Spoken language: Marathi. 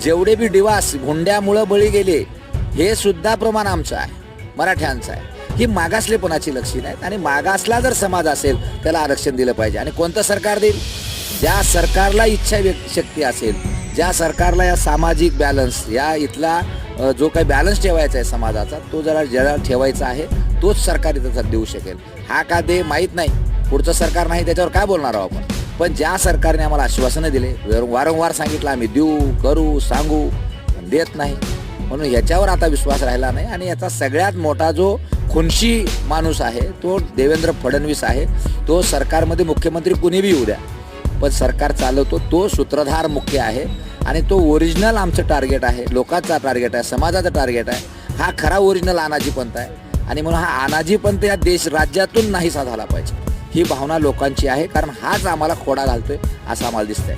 जेवढे बी दिवस हुंड्यामुळे बळी गेले हे सुद्धा प्रमाण आमचं आहे, मराठ्यांचं आहे. ही मागासलेपणाची लक्षणं आहेत आणि मागासला जर समाज असेल त्याला आरक्षण दिलं पाहिजे. आणि कोणतं सरकार देईल? ज्या सरकारला इच्छा शक्ती असेल, ज्या सरकारला या सामाजिक बॅलन्स, या इथला जो काही बॅलन्स ठेवायचा आहे समाजाचा, तो ज्याला ठेवायचा आहे तोच सरकार इथं देऊ शकेल. हा का दे माहीत नाही, पुढचं सरकार नाही त्याच्यावर काय बोलणार आहोत आपण. पण ज्या सरकारने आम्हाला आश्वासनं दिले, वारंवार सांगितलं आम्ही देऊ, करू, सांगू, देत नाही. म्हणून याच्यावर आता विश्वास राहिला नाही. आणि याचा सगळ्यात मोठा जो खुनशी माणूस आहे तो देवेंद्र फडणवीस आहे. तो सरकारमध्ये मुख्यमंत्री कुणी बी येऊ द्या, पण सरकार चालवतो तो सूत्रधार मुख्य आहे. आणि तो ओरिजिनल आमचं टार्गेट आहे, लोकांचा टार्गेट आहे, समाजाचा टार्गेट आहे. हा खरा ओरिजिनल अनाजीपंथ आहे. आणि म्हणून हा अनाजीपंथ या राज्यातून नाहीसा झाला पाहिजे, ही भावना लोकांची आहे. कारण हाच आम्हाला खोडा घालतोय असं आम्हाला दिसतंय.